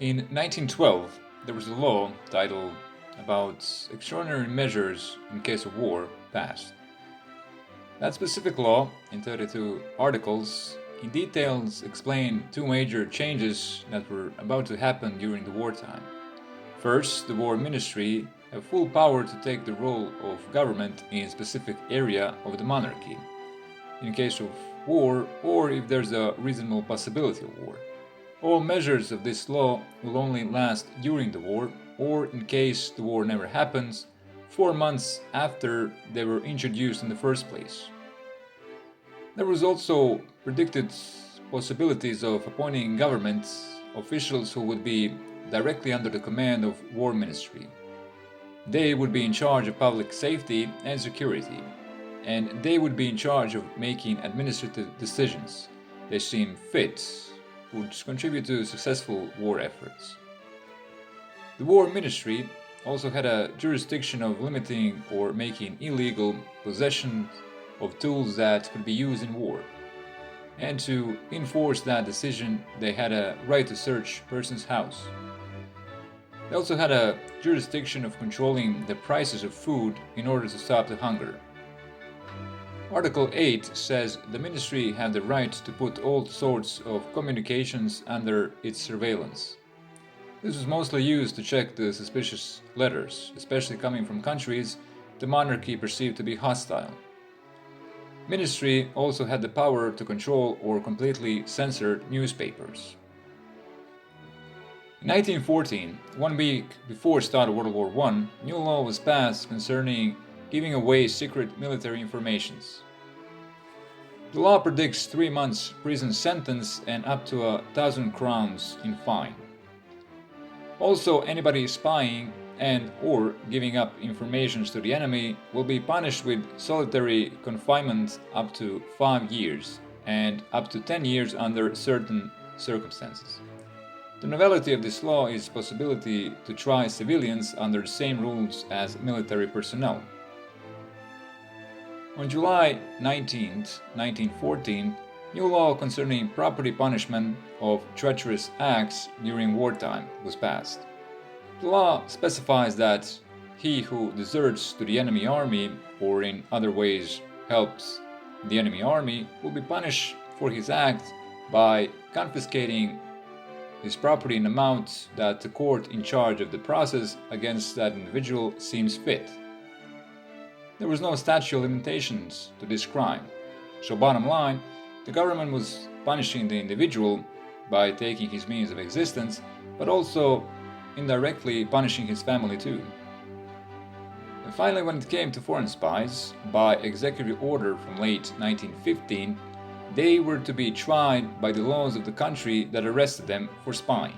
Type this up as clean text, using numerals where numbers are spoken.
In 1912, there was a law titled about extraordinary measures in case of war passed. That specific law, in 32 articles, in details explained two major changes that were about to happen during the wartime. First, the War Ministry have full power to take the role of government in a specific area of the monarchy, in case of war or if there's a reasonable possibility of war. All measures of this law will only last during the war, or in case the war never happens, 4 months after they were introduced in the first place. There was also predicted possibilities of appointing government officials who would be directly under the command of War Ministry. They would be in charge of public safety and security, and they would be in charge of making administrative decisions they seem fit would contribute to successful war efforts. The War Ministry also had a jurisdiction of limiting or making illegal possession of tools that could be used in war. And to enforce that decision, they had a right to search a person's house. They also had a jurisdiction of controlling the prices of food in order to stop the hunger. Article 8 says the ministry had the right to put all sorts of communications under its surveillance. This was mostly used to check the suspicious letters, especially coming from countries the monarchy perceived to be hostile. Ministry also had the power to control or completely censor newspapers. In 1914, 1 week before start of World War I, new law was passed concerning giving away secret military informations. The law predicts 3 months prison sentence and up to 1,000 crowns in fine. Also, anybody spying and or giving up information to the enemy will be punished with solitary confinement up to 5 years and up to 10 years under certain circumstances. The novelty of this law is possibility to try civilians under the same rules as military personnel. On July 19, 1914, new law concerning property punishment of treacherous acts during wartime was passed. The law specifies that he who deserts to the enemy army or in other ways helps the enemy army will be punished for his act by confiscating his property in amount that the court in charge of the process against that individual seems fit. There was no statute of limitations to this crime, so bottom line, the government was punishing the individual by taking his means of existence, but also indirectly punishing his family too. And finally, when it came to foreign spies, by executive order from late 1915, they were to be tried by the laws of the country that arrested them for spying.